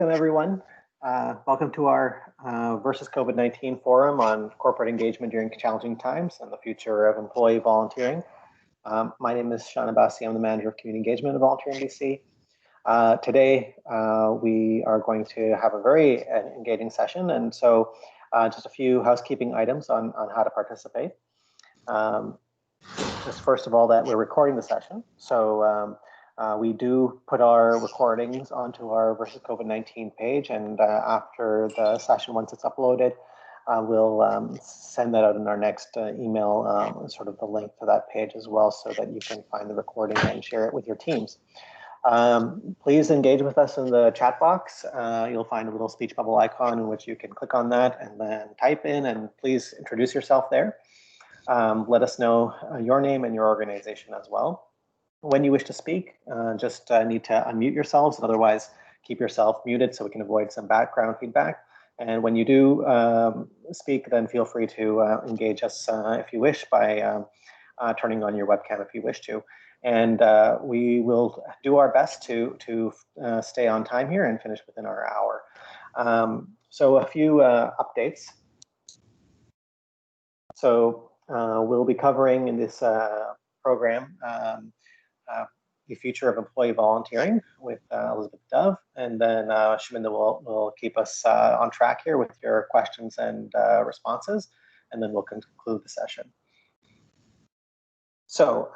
Welcome, everyone. Welcome to our versus COVID-19 forum on corporate engagement during challenging times and the future of employee volunteering. My name is Sean Abbasi. I'm the manager of community engagement at Volunteering BC. Today, we are going to have a very engaging session, and so just a few housekeeping items on how to participate. Just first of all, that we're recording the session, so we do put our recordings onto our versus COVID-19 page, and after the session, once it's uploaded, we'll send that out in our next email, sort of the link to that page as well, so that you can find the recording and share it with your teams. Please engage with us in the chat box. You'll find a little speech bubble icon in which you can click on that and then type in, and please introduce yourself there. Let us know your name and your organization as well. When you wish to speak, just need to unmute yourselves, and otherwise keep yourself muted so we can avoid some background feedback. And when you do speak, then feel free to engage us if you wish by turning on your webcam if you wish to. And we will do our best to stay on time here and finish within our hour. So a few updates. So we'll be covering in this program the future of employee volunteering with Elizabeth Dove, and then Shaminda will keep us on track here with your questions and responses, and then we'll conclude the session. So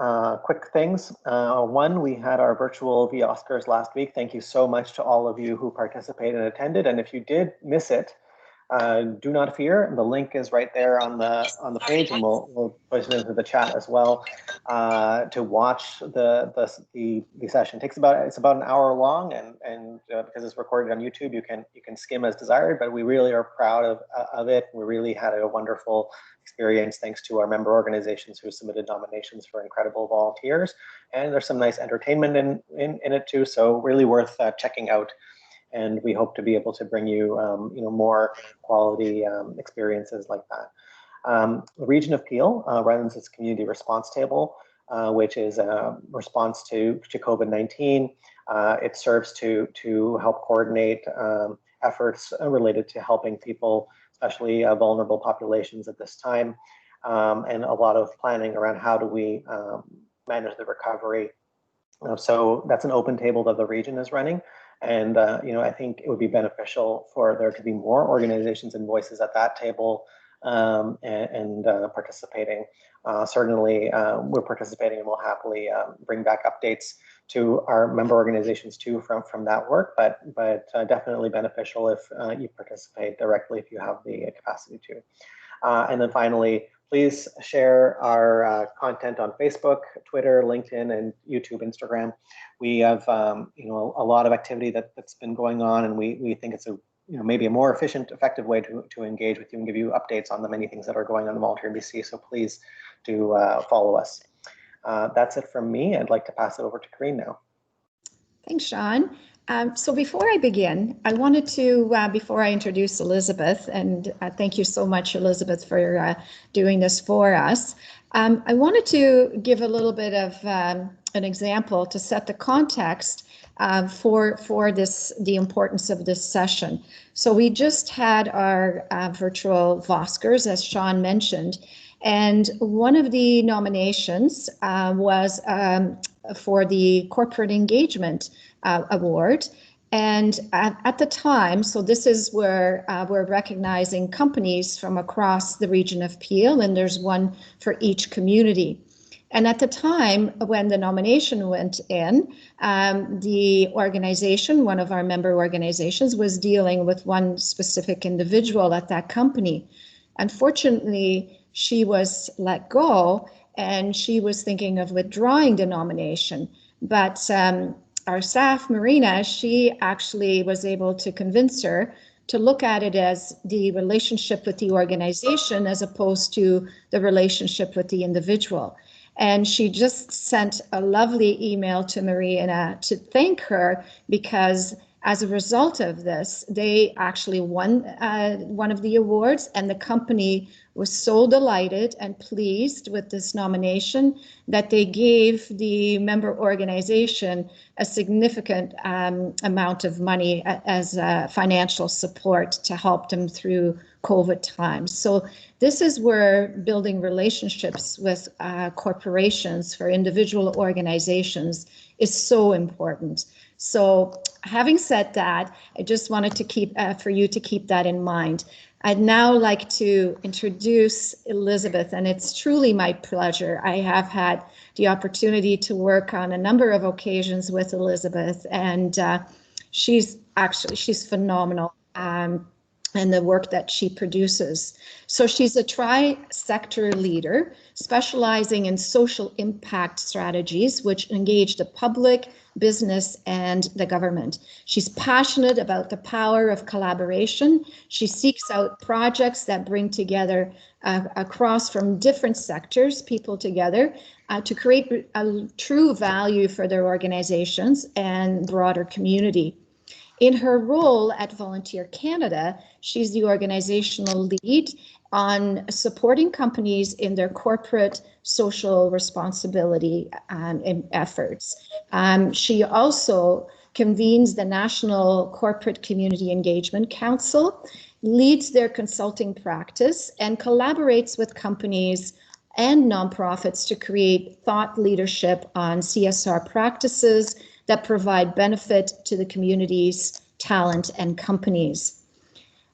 quick things. One, we had our virtual V-Oscars last week. Thank you so much to all of you who participated and attended, and if you did miss it, do not fear. The link is right there on the page, and we'll post it into the chat as well. To watch the session, it's about an hour long, and because it's recorded on YouTube, you can skim as desired. But we really are proud of it. We really had a wonderful experience thanks to our member organizations who submitted nominations for incredible volunteers, and there's some nice entertainment in it too. So really worth checking out. And we hope to be able to bring you, more quality experiences like that. The region of Peel runs its community response table, which is a response to COVID-19. It serves to help coordinate efforts related to helping people, especially vulnerable populations at this time, and a lot of planning around how do we manage the recovery. So that's an open table that the region is running. And, I think it would be beneficial for there to be more organizations and voices at that table and participating. Certainly, we're participating, and we'll happily bring back updates to our member organizations too from that work, but definitely beneficial if you participate directly if you have the capacity to. And then finally, please share our content on Facebook, Twitter, LinkedIn, and YouTube, Instagram. We have a lot of activity that's been going on, and we think it's maybe a more efficient, effective way to engage with you and give you updates on the many things that are going on in Volunteering BC. So please do follow us. That's it from me. I'd like to pass it over to Corinne now. Thanks, Sean. So before I begin, I wanted to, before I introduce Elizabeth, and thank you so much, Elizabeth, for doing this for us. I wanted to give a little bit of an example to set the context for the importance of this session. So we just had our virtual Oscars, as Sean mentioned, and one of the nominations was for the Corporate Engagement Award. And at the time, so this is where we're recognizing companies from across the region of Peel, and there's one for each community. And at the time when the nomination went in, the organization, one of our member organizations, was dealing with one specific individual at that company. Unfortunately, she was let go, and she was thinking of withdrawing the nomination. But our staff, Marina, she actually was able to convince her to look at it as the relationship with the organization as opposed to the relationship with the individual. And she just sent a lovely email to Marina to thank her because As a result of this, they actually won one of the awards, and the company was so delighted and pleased with this nomination that they gave the member organization a significant amount of money as financial support to help them through COVID times. So this is where building relationships with corporations for individual organizations is so important. So having said that, I just wanted to keep for you to keep that in mind. I'd now like to introduce Elizabeth, and it's truly my pleasure. I have had the opportunity to work on a number of occasions with Elizabeth, and she's phenomenal. And the work that she produces. So she's a tri-sector leader specializing in social impact strategies which engage the public, business, and the government. She's passionate about the power of collaboration. She seeks out projects that bring together across from different sectors, people together, to create a true value for their organizations and broader community. In her role at Volunteer Canada, she's the organizational lead on supporting companies in their corporate social responsibility efforts. She also convenes the National Corporate Community Engagement Council, leads their consulting practice, and collaborates with companies and nonprofits to create thought leadership on CSR practices that provide benefit to the communities, talent, and companies.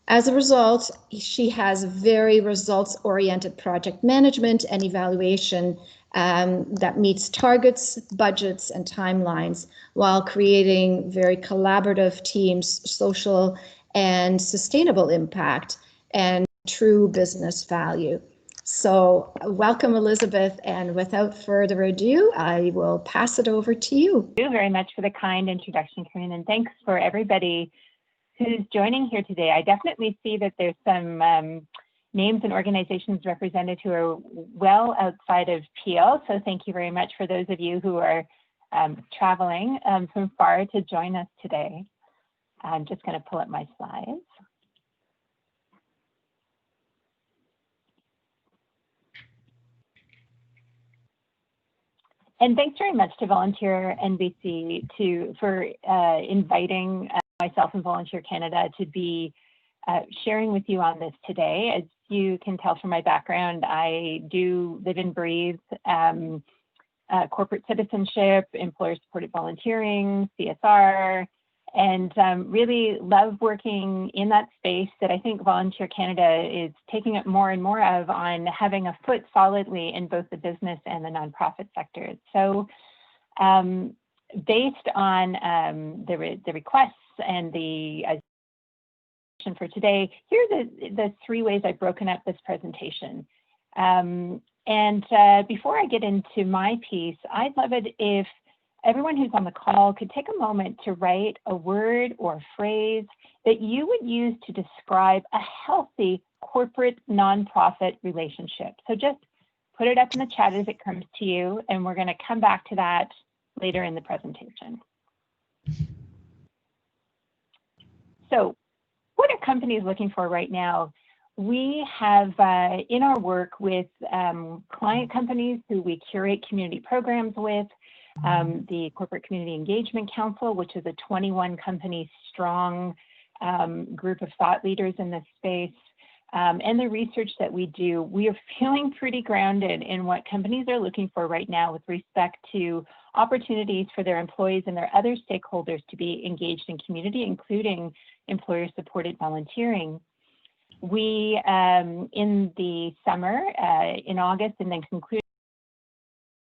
As a result, she has very results-oriented project management and evaluation that meets targets, budgets, and timelines while creating very collaborative teams, social and sustainable impact, and true business value. So welcome, Elizabeth, and without further ado, I will pass it over to you. Thank you very much for the kind introduction, Corinne, and thanks for everybody who's joining here today. I definitely see that there's some names and organizations represented who are well outside of Peel, so thank you very much for those of you who are traveling from far to join us today. I'm just going to pull up my slides. And thanks very much to Volunteer NBC for inviting myself and Volunteer Canada to be sharing with you on this today. As you can tell from my background, I do live and breathe corporate citizenship, employer-supported volunteering, CSR, and really love working in that space that I think Volunteer Canada is taking up more and more of, on having a foot solidly in both the business and the nonprofit sectors. So based on the requests and the for today, here are the three ways I've broken up this presentation. Before I get into my piece, I'd love it if everyone who's on the call could take a moment to write a word or phrase that you would use to describe a healthy corporate nonprofit relationship. So just put it up in the chat as it comes to you, and we're going to come back to that later in the presentation. So what are companies looking for right now? We have in our work with client companies who we curate community programs with, the Corporate Community Engagement Council, which is a 21 company strong group of thought leaders in this space, and the research that we do, we are feeling pretty grounded in what companies are looking for right now with respect to opportunities for their employees and their other stakeholders to be engaged in community, including employer-supported volunteering. We, in the summer, in August, and then concluded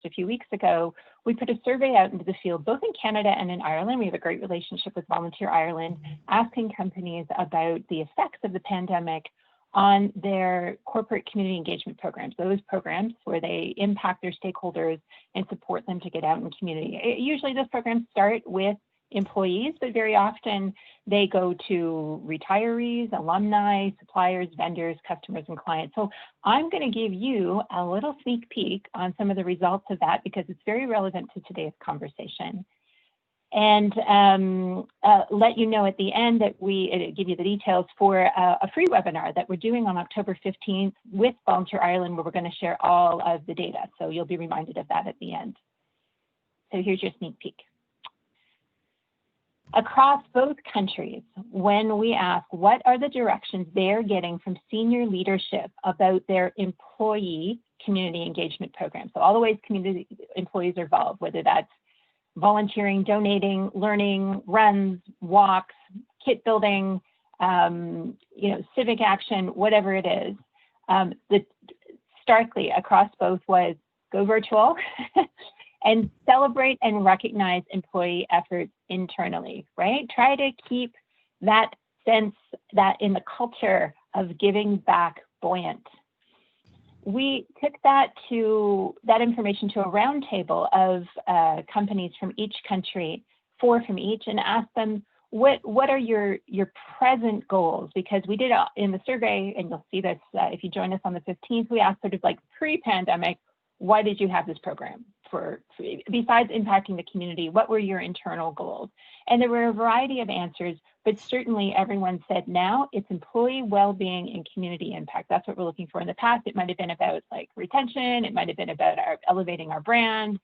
a few weeks ago, we put a survey out into the field, both in Canada and in Ireland. We have a great relationship with Volunteer Ireland, asking companies about the effects of the pandemic on their corporate community engagement programs, those programs where they impact their stakeholders and support them to get out in community. Usually those programs start with employees, but very often they go to retirees, alumni, suppliers, vendors, customers, and clients. So I'm going to give you a little sneak peek on some of the results of that because it's very relevant to today's conversation. and let you know at the end that we give you the details for a free webinar that we're doing on October 15th with Volunteer Ireland, where we're going to share all of the data. So you'll be reminded of that at the end. So here's your sneak peek. Across both countries, when we ask what are the directions they're getting from senior leadership about their employee community engagement program, so all the ways community employees are involved, whether that's volunteering, donating, learning, runs, walks, kit building, civic action, whatever it is, starkly across both was go virtual and celebrate and recognize employee efforts internally, right? Try to keep that sense that in the culture of giving back buoyant. We took that information to a roundtable of companies from each country, 4 from each, and asked them, what are your present goals? Because we did in the survey, and you'll see this if you join us on the 15th, we asked sort of like pre-pandemic, why did you have this program? For besides impacting the community, what were your internal goals? And there were a variety of answers, but certainly everyone said now it's employee well-being and community impact. That's what we're looking for. In the past, it might have been about like retention, it might have been about elevating our brand,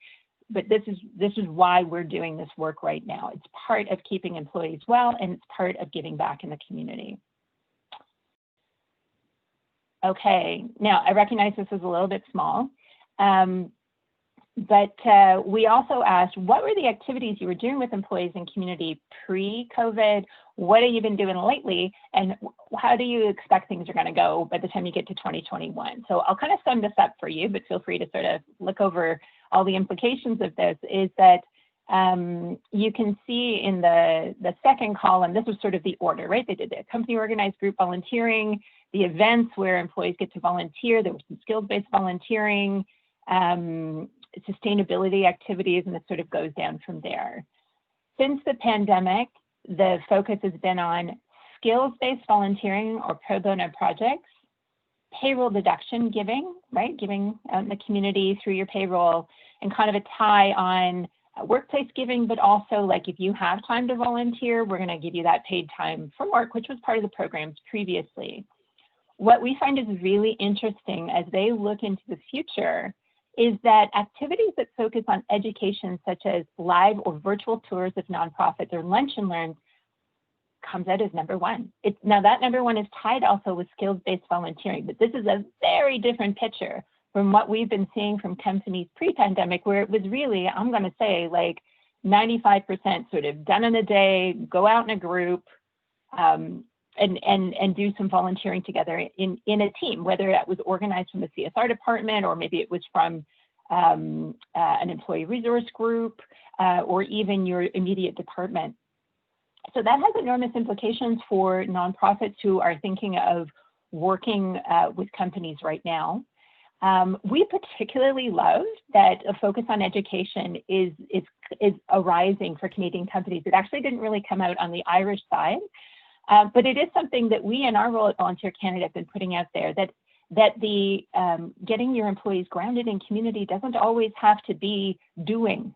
but this is why we're doing this work right now. It's part of keeping employees well, and it's part of giving back in the community. Okay, now I recognize this is a little bit small. But we also asked, what were the activities you were doing with employees and community pre-COVID? What have you been doing lately? And how do you expect things are going to go by the time you get to 2021? So I'll kind of sum this up for you, but feel free to sort of look over all the implications of this, is that you can see in the second column, this was sort of the order, right? They did the company organized group volunteering, the events where employees get to volunteer, there was some skills-based volunteering, sustainability activities, and it sort of goes down from there. Since the pandemic, the focus has been on skills-based volunteering or pro bono projects, payroll deduction giving, right? Giving out in the community through your payroll, and kind of a tie on workplace giving, but also like if you have time to volunteer, we're going to give you that paid time from work, which was part of the programs previously. What we find is really interesting as they look into the future is that activities that focus on education, such as live or virtual tours of nonprofits or lunch and learns, comes out as #1. Now that #1 is tied also with skills-based volunteering, but this is a very different picture from what we've been seeing from companies pre-pandemic, where it was really, I'm going to say, like 95% sort of done in a day, go out in a group, and do some volunteering together in a team, whether that was organized from the CSR department, or maybe it was from an employee resource group, or even your immediate department. So that has enormous implications for nonprofits who are thinking of working with companies right now. We particularly love that a focus on education is arising for Canadian companies. It actually didn't really come out on the Irish side. But it is something that we in our role at Volunteer Canada have been putting out there, that the getting your employees grounded in community doesn't always have to be doing.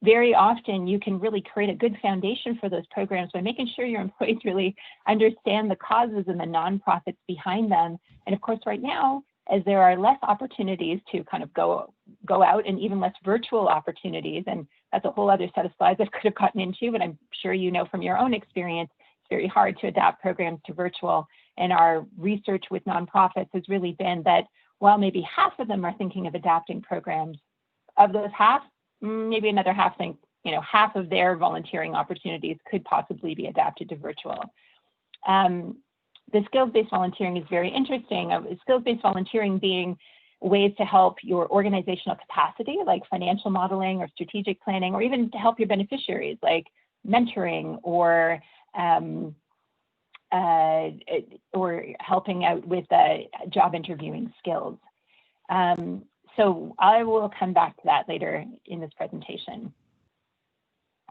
Very often you can really create a good foundation for those programs by making sure your employees really understand the causes and the nonprofits behind them. And of course, right now, as there are less opportunities to kind of go out, and even less virtual opportunities, and that's a whole other set of slides I could have gotten into, but I'm sure you know from your own experience, very hard to adapt programs to virtual. And our research with nonprofits has really been that while maybe half of them are thinking of adapting programs, of those half, maybe another half think, half of their volunteering opportunities could possibly be adapted to virtual. The skills-based volunteering is very interesting. Skills-based volunteering being ways to help your organizational capacity, like financial modeling or strategic planning, or even to help your beneficiaries, like mentoring or helping out with job interviewing skills. So I will come back to that later in this presentation.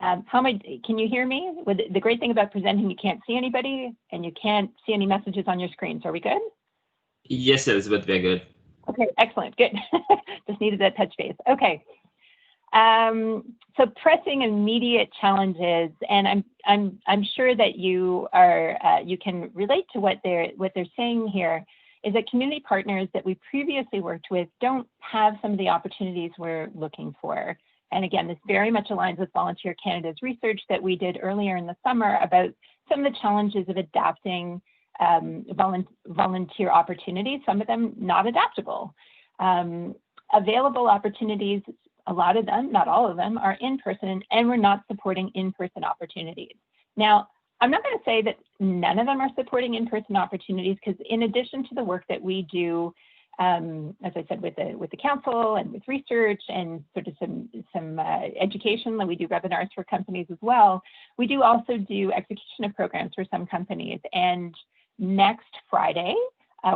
Can you hear me? The great thing about presenting, you can't see anybody and you can't see any messages on your screen. So are we good? Yes, Elizabeth, we're good. Okay, excellent, good. Just needed that touch base. Okay. So pressing immediate challenges, and I'm sure that you can relate to what they're saying here, is that community partners that we previously worked with don't have some of the opportunities we're looking for. And again, this very much aligns with Volunteer Canada's research that we did earlier in the summer about some of the challenges of adapting volunteer opportunities, some of them not adaptable. Available opportunities, a lot of them, not all of them, are in person, and we're not supporting in-person opportunities. Now, I'm not going to say that none of them are supporting in-person opportunities, because in addition to the work that we do, as I said, with the council and with research and sort of some education, that we do webinars for companies as well, we do also do execution of programs for some companies. And next Friday,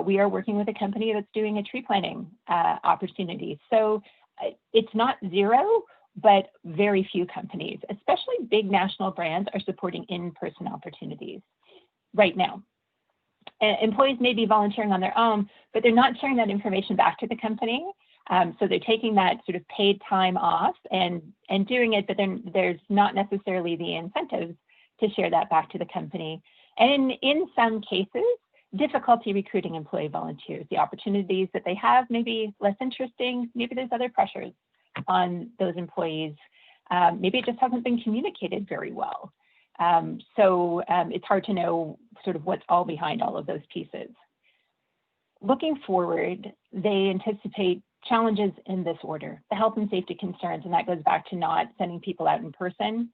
we are working with a company that's doing a tree planting opportunity. So it's not zero, but very few companies, especially big national brands, are supporting in-person opportunities right now. Employees may be volunteering on their own, but they're not sharing that information back to the company. So they're taking that sort of paid time off and doing it, but then there's not necessarily the incentives to share that back to the company. And in some cases, difficulty recruiting employee volunteers. The opportunities that they have may be less interesting. Maybe there's other pressures on those employees. Maybe it just hasn't been communicated very well. So it's hard to know sort of what's all behind all of those pieces. Looking forward, they anticipate challenges in this order: the health and safety concerns, and that goes back to not sending people out in person,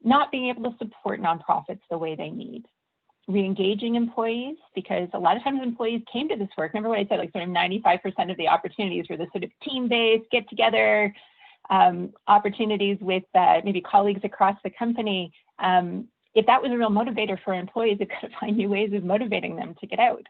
not being able to support nonprofits the way they need, re-engaging employees, because a lot of times employees came to this work. Remember what I said, like sort of 95% of the opportunities were this sort of team-based, get-together opportunities with maybe colleagues across the company. If that was a real motivator for employees, it could find new ways of motivating them to get out.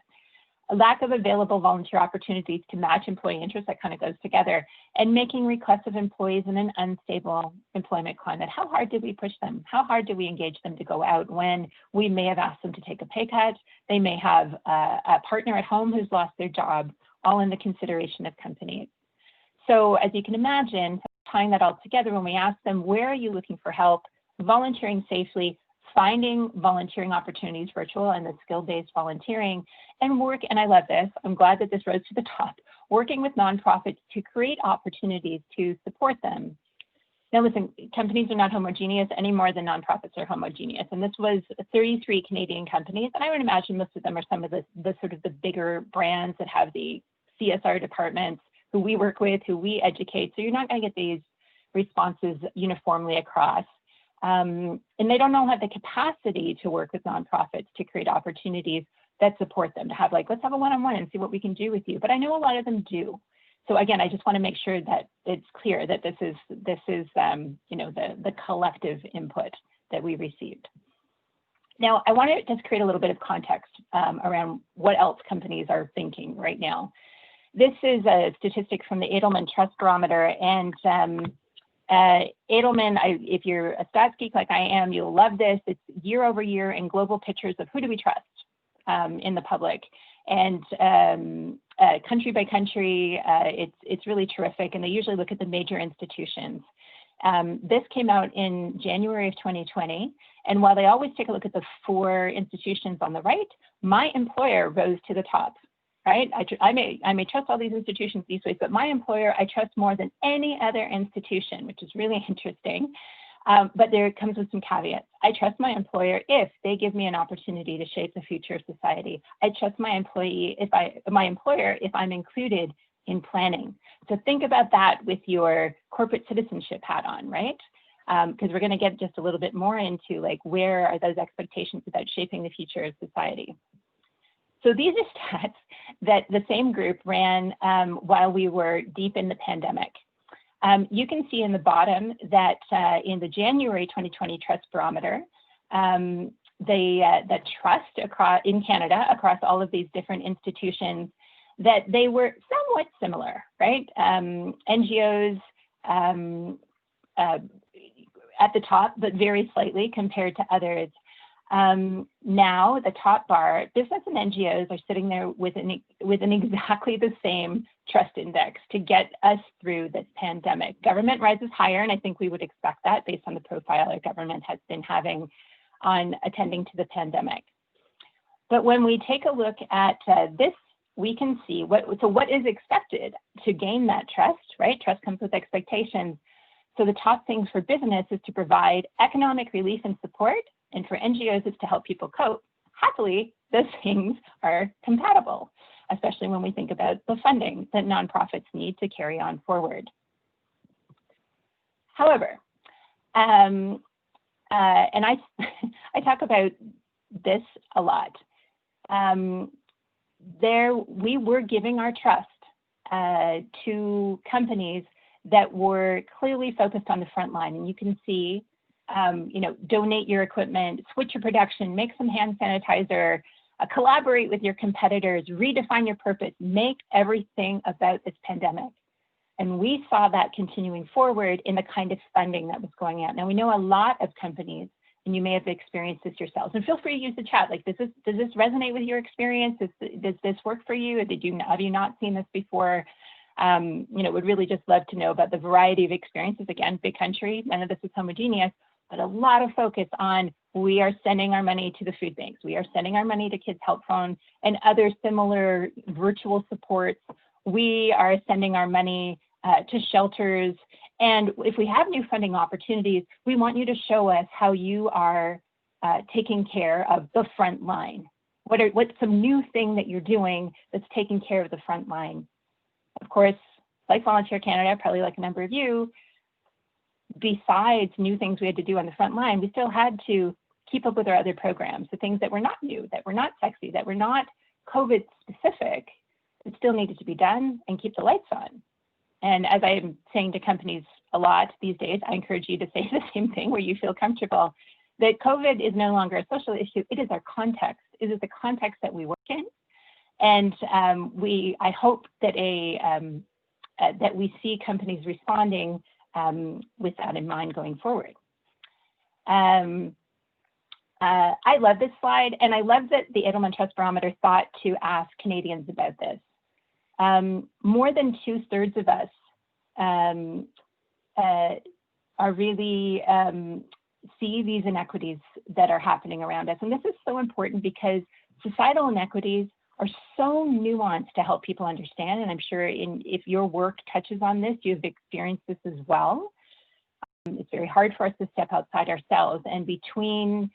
A lack of available volunteer opportunities to match employee interests, that kind of goes together, and making requests of employees in an unstable employment climate. How hard did we push them? How hard did we engage them to go out when we may have asked them to take a pay cut? They may have a partner at home who's lost their job, all in the consideration of companies. So as you can imagine, tying that all together, when we ask them, where are you looking for help, volunteering safely, finding volunteering opportunities virtual and the skill-based volunteering, and work, and I love this, I'm glad that this rose to the top, working with nonprofits to create opportunities to support them. Now listen, companies are not homogeneous any more than nonprofits are homogeneous. And this was 33 Canadian companies, and I would imagine most of them are some of the sort of the bigger brands that have the CSR departments, who we work with, who we educate. So you're not going to get these responses uniformly across. And they don't all have the capacity to work with nonprofits to create opportunities that support them, to have like, let's have a one-on-one and see what we can do with you. But I know a lot of them do. So again, I just want to make sure that it's clear that this is you know, the collective input that we received. Now, I want to just create a little bit of context around what else companies are thinking right now. This is a statistic from the Edelman Trust Barometer, and Edelman, if you're a stats geek like I am, you'll love this. It's year over year in global pictures of who do we trust in the public, and country by country, it's really terrific, and they usually look at the major institutions. This came out in January of 2020, and while they always take a look at the 4 institutions on the right, my employer rose to the top. Right? I may trust all these institutions these ways, but my employer I trust more than any other institution, which is really interesting. But there comes with some caveats. I trust my employer if they give me an opportunity to shape the future of society. I trust my employer if I'm included in planning. So think about that with your corporate citizenship hat on, right? Because we're going to get just a little bit more into like, where are those expectations about shaping the future of society? So these are stats that the same group ran while we were deep in the pandemic. You can see in the bottom that in the January 2020 Trust Barometer, the trust in Canada across all of these different institutions, that they were somewhat similar, right? NGOs at the top, but very slightly compared to others. Now the top bar, business and NGOs are sitting there with an exactly the same trust index to get us through this pandemic. Government rises higher, and I think we would expect that based on the profile our government has been having on attending to the pandemic. But when we take a look at this, we can see what is expected to gain that trust, right? Trust comes with expectations. So the top things for business is to provide economic relief and support, and for NGOs is to help people cope. Happily, those things are compatible, especially when we think about the funding that nonprofits need to carry on forward. However, and I talk about this a lot. We were giving our trust to companies that were clearly focused on the front line, and you can see, donate your equipment, switch your production, make some hand sanitizer, collaborate with your competitors, redefine your purpose, make everything about this pandemic. And we saw that continuing forward in the kind of funding that was going out. Now we know a lot of companies, and you may have experienced this yourselves, and feel free to use the chat. Like, does this resonate with your experience? Does this work for you? Have you not seen this before? Would really just love to know about the variety of experiences. Again, big country, none of this is homogeneous, but a lot of focus on, we are sending our money to the food banks. We are sending our money to Kids Help Phone and other similar virtual supports. We are sending our money to shelters. And if we have new funding opportunities, we want you to show us how you are taking care of the front line. What's some new thing that you're doing that's taking care of the front line? Of course, like Volunteer Canada, probably like a number of you, besides new things we had to do on the front line, we still had to keep up with our other programs, the things that were not new, that were not sexy, that were not COVID specific, that still needed to be done, and keep the lights on. And as I'm saying to companies a lot these days, I encourage you to say the same thing where you feel comfortable, that COVID is no longer a social issue, it is our context. It is the context that we work in. And I hope that that we see companies responding with that in mind going forward. I love this slide, and I love that the Edelman Trust Barometer thought to ask Canadians about this. More than 2/3 of us are really see these inequities that are happening around us. And this is so important because societal inequities are so nuanced to help people understand. And I'm sure if your work touches on this, you've experienced this as well. It's very hard for us to step outside ourselves. And between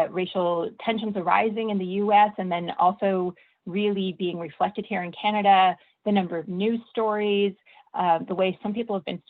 racial tensions arising in the US and then also really being reflected here in Canada, the number of news stories, the way some people have been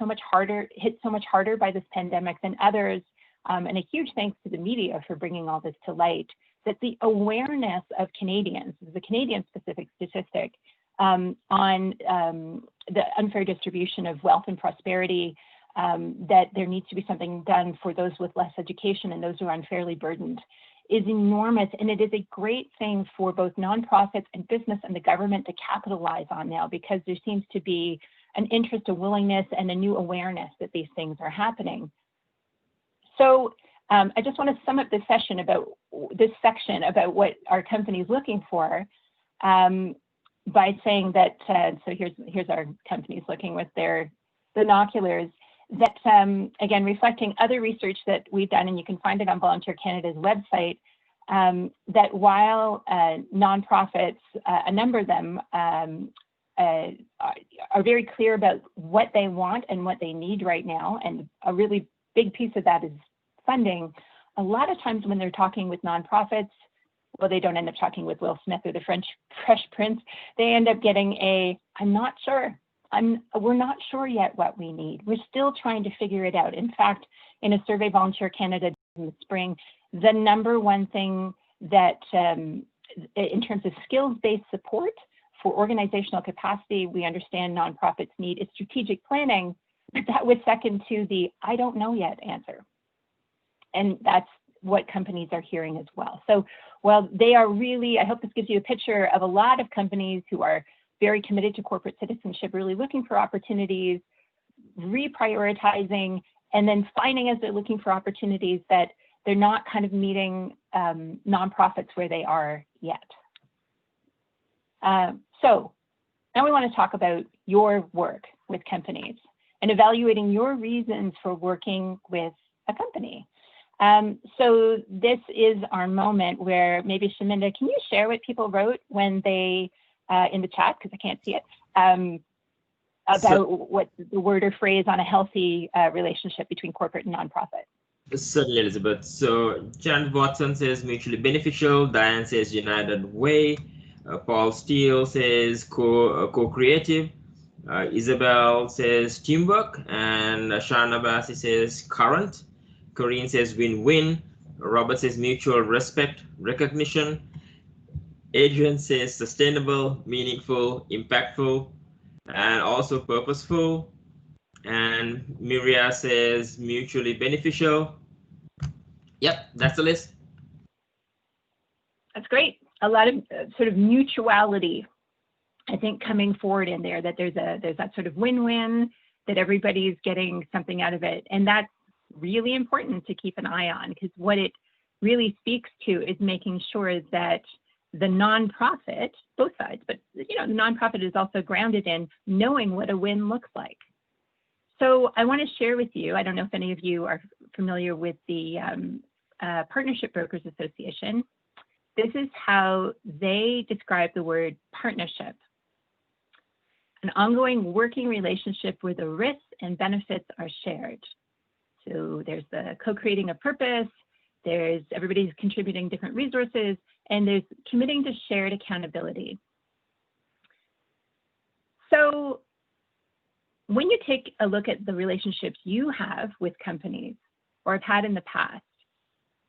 hit so much harder by this pandemic than others, and a huge thanks to the media for bringing all this to light, that the awareness of Canadians, this is a Canadian-specific statistic, on the unfair distribution of wealth and prosperity, that there needs to be something done for those with less education and those who are unfairly burdened, is enormous. And it is a great thing for both nonprofits and business and the government to capitalize on now, because there seems to be an interest, a willingness, and a new awareness that these things are happening. So I just want to sum up this section about what our company is looking for by saying that, so here's our companies looking with their binoculars, that again, reflecting other research that we've done, and you can find it on Volunteer Canada's website, that while nonprofits, a number of them are very clear about what they want and what they need right now, and a really big piece of that is funding. A lot of times when they're talking with nonprofits, well, they don't end up talking with Will Smith or the Fresh Prince. They end up getting I'm not sure. We're not sure yet what we need. We're still trying to figure it out. In fact, in a survey Volunteer Canada did in the spring, the number one thing that in terms of skills-based support for organizational capacity, we understand nonprofits need is strategic planning, but that was second to the I don't know yet answer. And that's what companies are hearing as well. So while they are really, I hope this gives you a picture of a lot of companies who are very committed to corporate citizenship, really looking for opportunities, reprioritizing, and then finding as they're looking for opportunities that they're not kind of meeting nonprofits where they are yet. So Now we want to talk about your work with companies and evaluating your reasons for working with a company. So this is our moment where maybe Shaminda, can you share what people wrote when they, in the chat, because I can't see it, about what the word or phrase on a healthy relationship between corporate and nonprofit? Certainly, Elizabeth. So Janet Watson says mutually beneficial. Diane says United Way. Paul Steele says co-creative. Isabel says teamwork. And Shana Bassi says current. Corinne says win-win. Robert says mutual respect, recognition. Adrian says sustainable, meaningful, impactful, and also purposeful. And Miria says mutually beneficial. Yep, that's the list. That's great. A lot of sort of mutuality, I think, coming forward in there, that there's that sort of win-win, that everybody's getting something out of it. And that's really important to keep an eye on, because what it really speaks to is making sure that the nonprofit, both sides, but the nonprofit is also grounded in knowing what a win looks like. So I want to share with you, I don't know if any of you are familiar with the Partnership Brokers Association. This is how they describe the word partnership: an ongoing working relationship where the risks and benefits are shared. So there's the co-creating a purpose, there's everybody's contributing different resources, and there's committing to shared accountability. So when you take a look at the relationships you have with companies or have had in the past,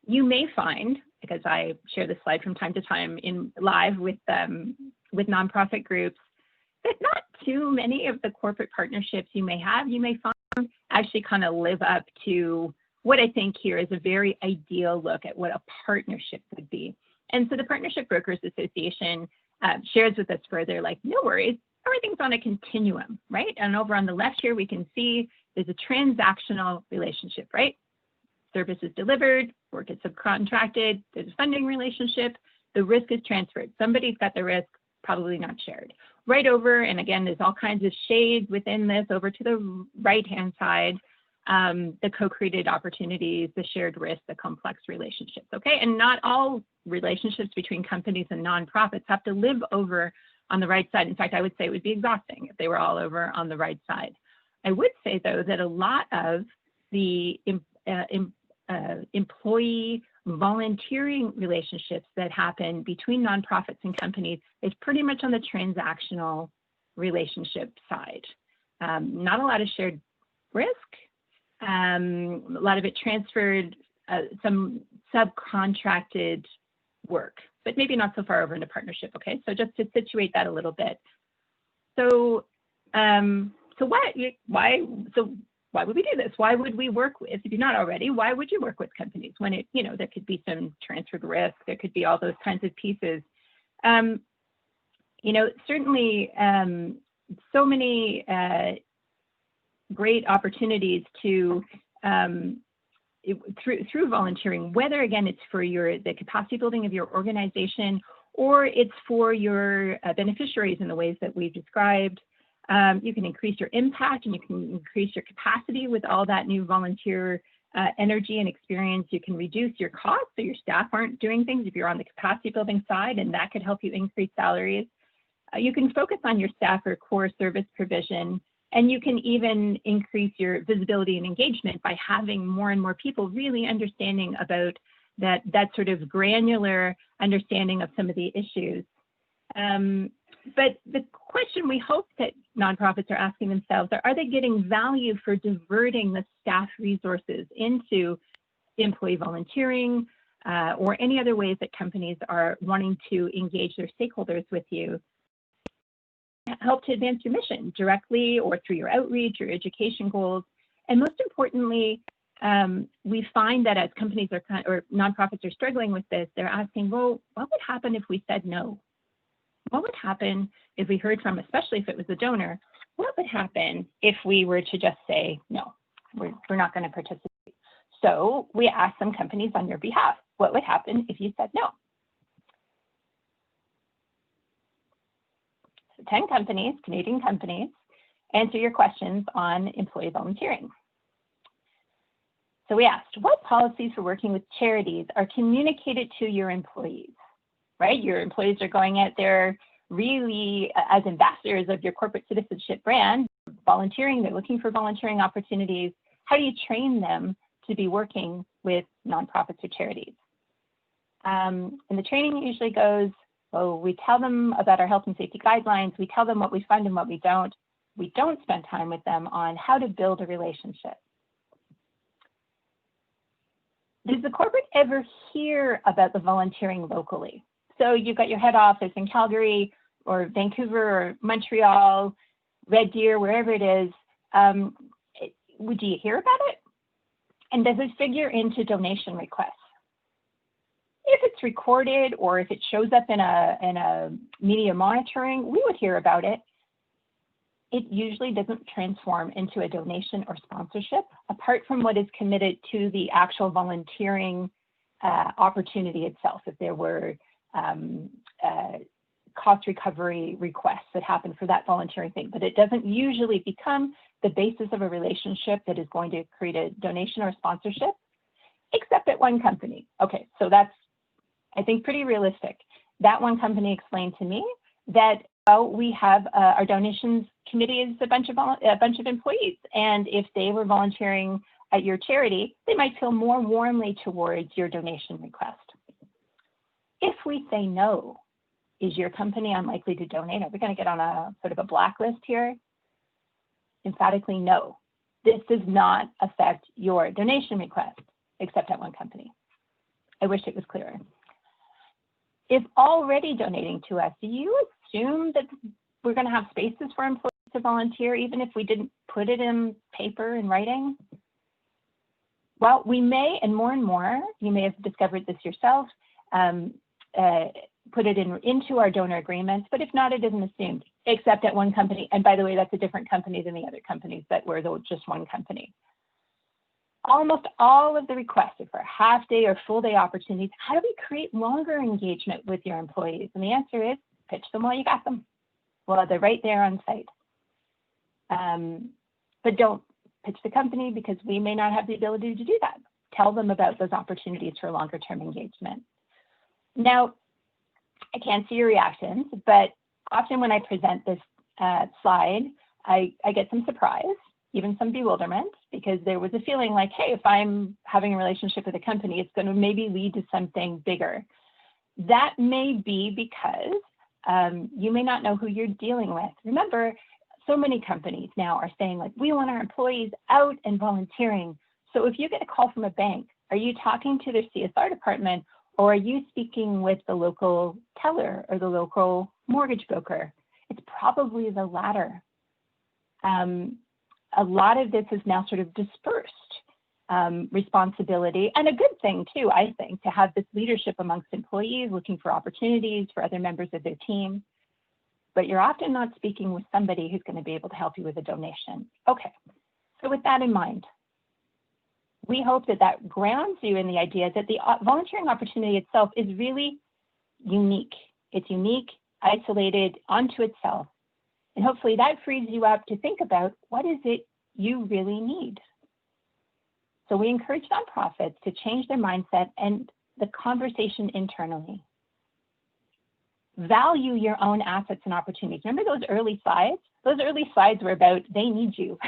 you may find, because I share this slide from time to time in live with nonprofit groups, that not too many of the corporate partnerships you may have, you may find actually kind of live up to what I think here is a very ideal look at what a partnership would be. And so the Partnership Brokers Association shares with us further, like, no worries, everything's on a continuum, right? And over on the left here, we can see there's a transactional relationship, right? Service is delivered, work is subcontracted, there's a funding relationship, the risk is transferred. Somebody's got the risk, probably not shared. Right over, and again, there's all kinds of shades within this, over to the right-hand side, the co-created opportunities, the shared risk, the complex relationships, okay? And not all relationships between companies and nonprofits have to live over on the right side. In fact, I would say it would be exhausting if they were all over on the right side. I would say, though, that a lot of the employee volunteering relationships that happen between nonprofits and companies is pretty much on the transactional relationship side. Not a lot of shared risk, a lot of it transferred, some subcontracted work, but maybe not so far over into partnership. Okay, so just to situate that a little bit. So, why would we do this? Why would we work with, if you're not already, why would you work with companies when it, there could be some transferred risk, there could be all those kinds of pieces. Certainly so many great opportunities to, through volunteering, whether again, it's for the capacity building of your organization, or it's for your beneficiaries in the ways that we've described. You can increase your impact and you can increase your capacity with all that new volunteer energy and experience. You can reduce your costs so your staff aren't doing things if you're on the capacity building side, and that could help you increase salaries. You can focus on your staff or core service provision, and you can even increase your visibility and engagement by having more and more people really understanding about that sort of granular understanding of some of the issues. But the question we hope that nonprofits are asking themselves are they getting value for diverting the staff resources into employee volunteering or any other ways that companies are wanting to engage their stakeholders with you? Help to advance your mission directly or through your outreach, your education goals. And most importantly, we find that as companies or nonprofits are struggling with this, they're asking, well, what would happen if we said no? What would happen if we heard from, especially if it was a donor, what would happen if we were to just say, no, we're not going to participate? So we asked some companies on your behalf, what would happen if you said no? So 10 companies, Canadian companies, answer your questions on employee volunteering. So we asked, what policies for working with charities are communicated to your employees, right? Your employees are going out there really as ambassadors of your corporate citizenship brand, volunteering, they're looking for volunteering opportunities. How do you train them to be working with nonprofits or charities? And the training usually goes, well, we tell them about our health and safety guidelines. We tell them what we fund and what we don't. We don't spend time with them on how to build a relationship. Does the corporate ever hear about the volunteering locally? So you've got your head office in Calgary or Vancouver or Montreal, Red Deer, wherever it is. Do you hear about it? And does it figure into donation requests? If it's recorded or if it shows up in a media monitoring, we would hear about it. It usually doesn't transform into a donation or sponsorship, apart from what is committed to the actual volunteering opportunity itself. If there were cost recovery requests that happen for that volunteering thing, but it doesn't usually become the basis of a relationship that is going to create a donation or sponsorship, except at one company. Okay, so that's, I think, pretty realistic. That one company explained to me that we have our donations committee is a bunch of employees, and if they were volunteering at your charity, they might feel more warmly towards your donation request. If we say no, is your company unlikely to donate? Are we going to get on a sort of a blacklist here? Emphatically no. This does not affect your donation request, except at one company. I wish it was clearer. If already donating to us, do you assume that we're going to have spaces for employees to volunteer, even if we didn't put it in paper in writing? Well, we may, and more, you may have discovered this yourself, put it into our donor agreements, but if not, it isn't assumed, except at one company. And by the way, that's a different company than the other companies that were just one company. Almost all of the requests are for half-day or full-day opportunities. How do we create longer engagement with your employees? And the answer is pitch them while you got them. Well, they're right there on site. But don't pitch the company because we may not have the ability to do that. Tell them about those opportunities for longer-term engagement. Now, I can't see your reactions, but often when I present this slide, I get some surprise, even some bewilderment, because there was a feeling like, hey, if I'm having a relationship with a company, it's going to maybe lead to something bigger. That may be because you may not know who you're dealing with. Remember, so many companies now are saying, like, we want our employees out and volunteering. So if you get a call from a bank, are you talking to their CSR department, or are you speaking with the local teller or the local mortgage broker? It's probably the latter. A lot of this is now sort of dispersed responsibility, and a good thing too, I think, to have this leadership amongst employees looking for opportunities for other members of their team. But you're often not speaking with somebody who's going to be able to help you with a donation. Okay, so with that in mind, we hope that that grounds you in the idea that the volunteering opportunity itself is really unique. It's unique, isolated onto itself. And hopefully that frees you up to think about what is it you really need. So we encourage nonprofits to change their mindset and the conversation internally. Value your own assets and opportunities. Remember those early slides? Those early slides were about they need you.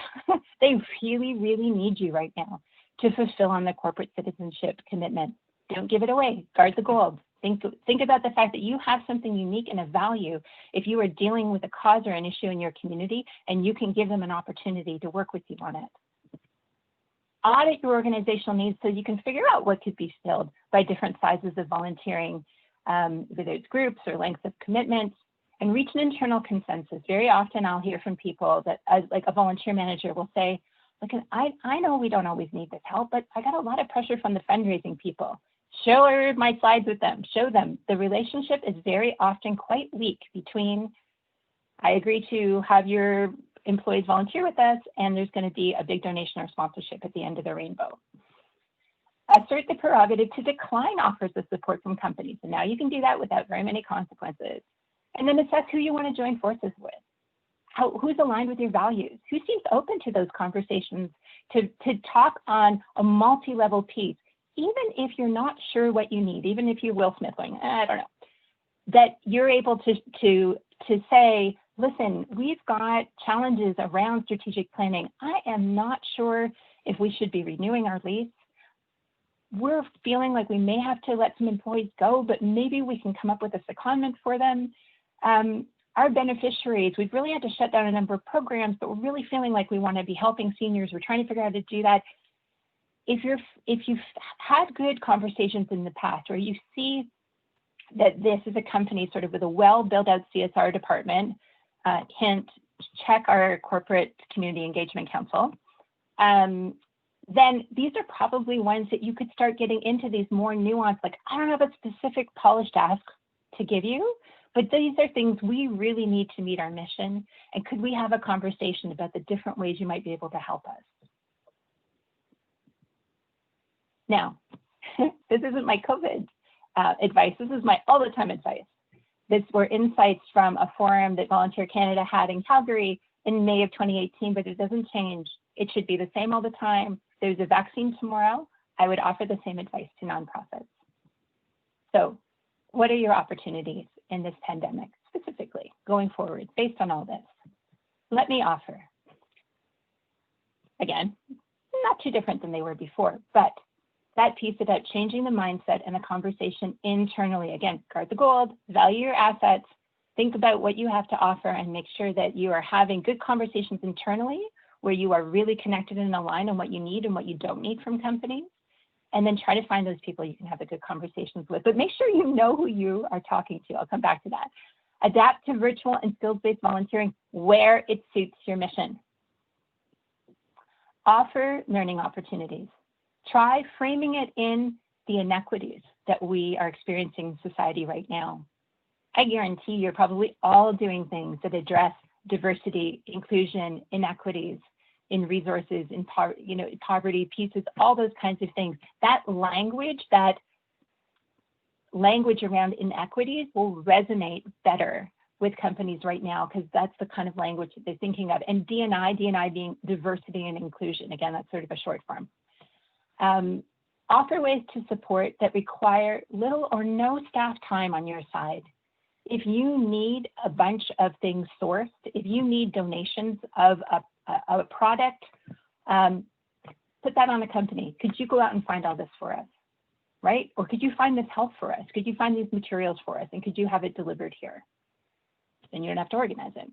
They really, really need you right now to fulfill on the corporate citizenship commitment. Don't give it away. Guard the gold. Think about the fact that you have something unique and of value if you are dealing with a cause or an issue in your community, and you can give them an opportunity to work with you on it. Audit your organizational needs so you can figure out what could be filled by different sizes of volunteering, whether it's groups or lengths of commitments, and reach an internal consensus. Very often I'll hear from people that, as like a volunteer manager will say, look, I know we don't always need this help, but I got a lot of pressure from the fundraising people. Share my slides with them, show them. The relationship is very often quite weak between, I agree to have your employees volunteer with us, and there's going to be a big donation or sponsorship at the end of the rainbow. Assert the prerogative to decline offers of support from companies. And now you can do that without very many consequences. And then assess who you want to join forces with. Who's aligned with your values? Who seems open to those conversations to talk on a multi-level piece, even if you're not sure what you need, even if you're Will Smith going, I don't know, that you're able to say, listen, we've got challenges around strategic planning. I am not sure if we should be renewing our lease. We're feeling like we may have to let some employees go, but maybe we can come up with a secondment for them. Our beneficiaries, we've really had to shut down a number of programs, but we're really feeling like we want to be helping seniors. We're trying to figure out how to do that. If you've had good conversations in the past, or you see that this is a company sort of with a well built out CSR department, hint, check our corporate community engagement council, then these are probably ones that you could start getting into these more nuanced, like, I don't have a specific polished ask to give you, but these are things we really need to meet our mission. And could we have a conversation about the different ways you might be able to help us? Now, this isn't my COVID advice. This is my all the time advice. These were insights from a forum that Volunteer Canada had in Calgary in May of 2018, but it doesn't change. It should be the same all the time. There's a vaccine tomorrow. I would offer the same advice to nonprofits. So what are your opportunities in this pandemic, specifically going forward, based on all this? Let me offer. Again, not too different than they were before, but that piece about changing the mindset and the conversation internally. Again, guard the gold, value your assets, think about what you have to offer, and make sure that you are having good conversations internally where you are really connected and aligned on what you need and what you don't need from companies. And then try to find those people you can have the good conversations with, but make sure you know who you are talking to. I'll come back to that. Adapt to virtual and skills-based volunteering where it suits your mission. Offer learning opportunities. Try framing it in the inequities that we are experiencing in society right now. I guarantee you're probably all doing things that address diversity, inclusion, inequities in resources, in poverty pieces, all those kinds of things. That language around inequities will resonate better with companies right now, because that's the kind of language that they're thinking of. And D&I being diversity and inclusion. Again, that's sort of a short form. Offer ways to support that require little or no staff time on your side. If you need a bunch of things sourced, if you need donations of a product, put that on a company. Could you go out and find all this for us, right? Or could you find this help for us? Could you find these materials for us? And could you have it delivered here? Then you don't have to organize it.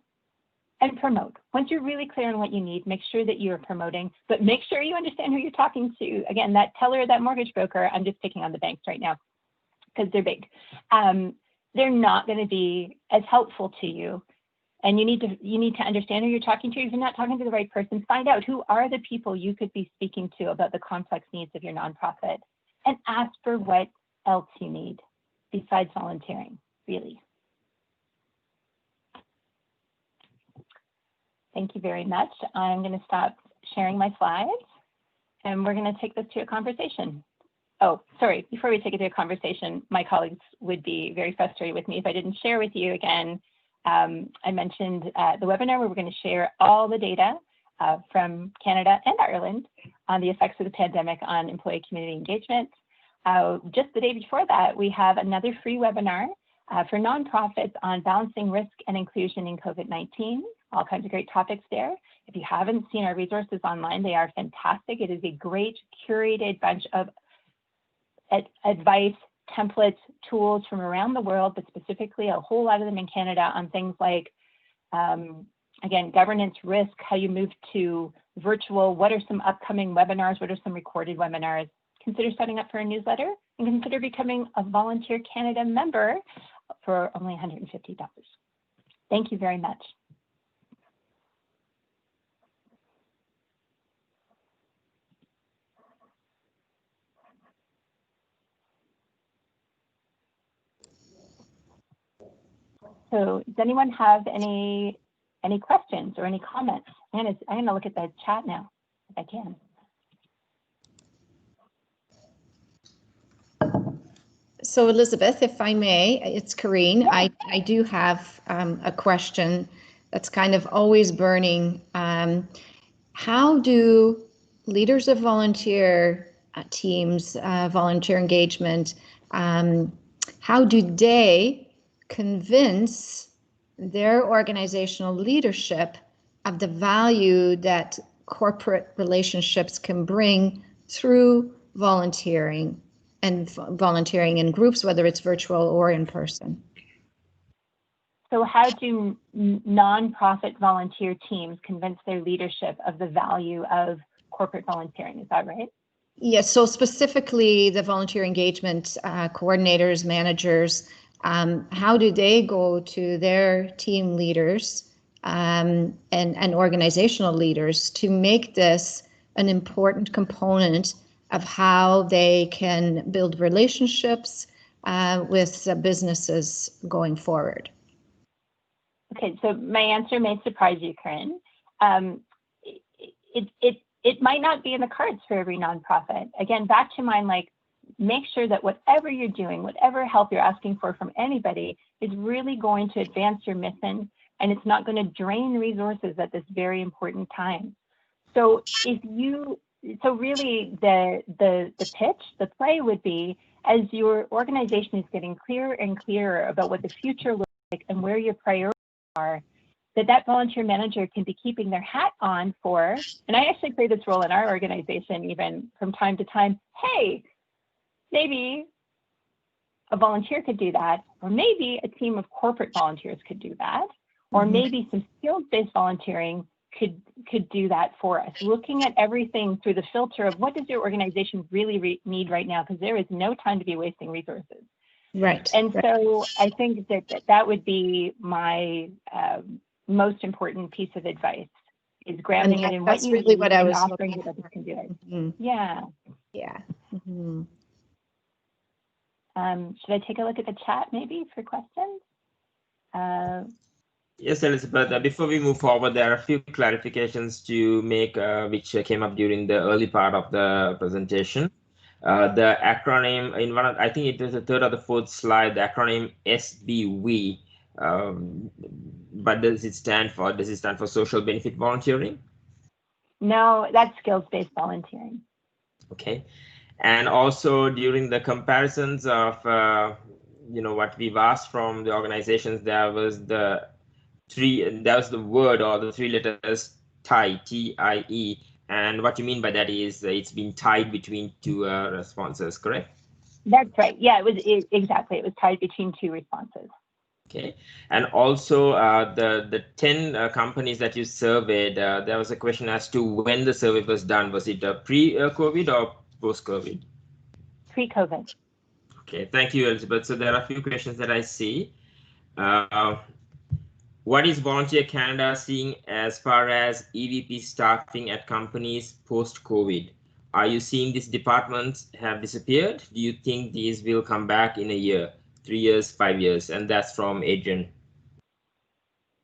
And promote. Once you're really clear on what you need, make sure that you're promoting, but make sure you understand who you're talking to. Again, that teller, that mortgage broker, I'm just picking on the banks right now because they're big. They're not going to be as helpful to you. And you need to understand who you're talking to. If you're not talking to the right person, find out who are the people you could be speaking to about the complex needs of your nonprofit, and ask for what else you need besides volunteering, really. Thank you very much. I'm going to stop sharing my slides, and we're going to take this to a conversation. Oh, sorry, before we take it to a conversation, my colleagues would be very frustrated with me if I didn't share with you again. I mentioned the webinar where we're going to share all the data from Canada and Ireland on the effects of the pandemic on employee community engagement. Just the day before that, we have another free webinar for nonprofits on balancing risk and inclusion in COVID-19. All kinds of great topics there. If you haven't seen our resources online, they are fantastic. It is a great curated bunch of advice, templates, tools from around the world, but specifically a whole lot of them in Canada on things like, again, governance risk, how you move to virtual, what are some upcoming webinars, what are some recorded webinars. Consider signing up for a newsletter, and consider becoming a Volunteer Canada member for only $150. Thank you very much. So does anyone have any questions or any comments? I'm gonna look at the chat now, if I can. So Elizabeth, if I may, it's Karine. Yeah. I do have a question that's kind of always burning. How do leaders of volunteer teams, volunteer engagement, how do they convince their organizational leadership of the value that corporate relationships can bring through volunteering and volunteering in groups, whether it's virtual or in person? So how do nonprofit volunteer teams convince their leadership of the value of corporate volunteering? Is that right? Yes, so specifically the volunteer engagement coordinators, managers, how do they go to their team leaders and organizational leaders to make this an important component of how they can build relationships with businesses going forward? Okay, so my answer may surprise you, Corinne. It might not be in the cards for every nonprofit. Again, back to mine, like, make sure that whatever you're doing, whatever help you're asking for from anybody is really going to advance your mission, and it's not going to drain resources at this very important time. So really the pitch, the play would be, as your organization is getting clearer and clearer about what the future looks like and where your priorities are, that volunteer manager can be keeping their hat on for, and I actually play this role in our organization even from time to time, hey, maybe a volunteer could do that, or maybe a team of corporate volunteers could do that, or maybe some skills-based volunteering could do that for us. Looking at everything through the filter of what does your organization really need right now, because there is no time to be wasting resources. Right. And so I think that would be my most important piece of advice, is grounding it in what you really need what I and was offering that others can do it. Yeah. Yeah. Should I take a look at the chat maybe for questions? Yes, Elizabeth, before we move forward, there are a few clarifications to make which came up during the early part of the presentation. The acronym in one of, I think it was the third or the fourth slide, the acronym SBV, but does it stand for social benefit volunteering? No, that's skills-based volunteering. Okay. And also during the comparisons of what we've asked from the organizations, there was the word or the three letters tie, TIE, and what you mean by that is it's been tied between two responses, correct? That's right. Yeah, exactly. It was tied between two responses. Okay, and also the 10 companies that you surveyed, there was a question as to when the survey was done. Was it pre-COVID or post-COVID? Pre-COVID. Okay, thank you, Elizabeth. So there are a few questions that I see. What is Volunteer Canada seeing as far as EVP staffing at companies post-COVID? Are you seeing these departments have disappeared? Do you think these will come back in a year, 3 years, 5 years? And that's from Adrian.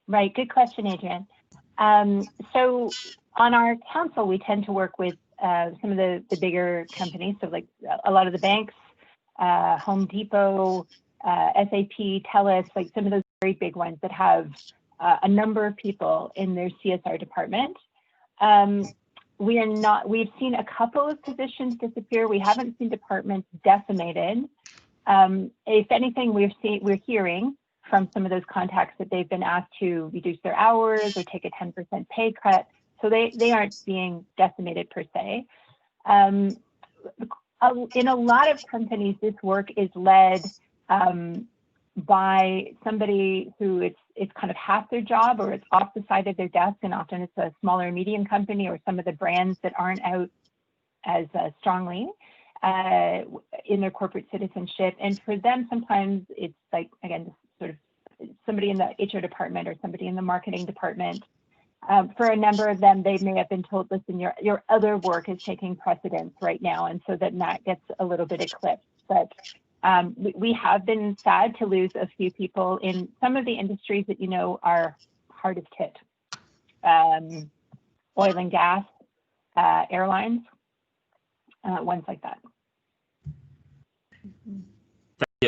Right, good question, Adrian. So on our council, we tend to work with some of the bigger companies. So like a lot of the banks, Home Depot, SAP, TELUS, like some of those very big ones that have a number of people in their CSR department. We've seen a couple of positions disappear. We haven't seen departments decimated. If anything, we're hearing from some of those contacts that they've been asked to reduce their hours or take a 10% pay cut. So they aren't being decimated per se. In a lot of companies, this work is led by somebody who it's kind of half their job, or it's off the side of their desk, and often it's a smaller medium company or some of the brands that aren't out as strongly in their corporate citizenship. And for them, sometimes it's like, again, sort of somebody in the HR department or somebody in the marketing department. For a number of them, they may have been told, listen, your other work is taking precedence right now, and so that gets a little bit eclipsed. But we have been sad to lose a few people in some of the industries that are hardest hit. Oil and gas, airlines, ones like that.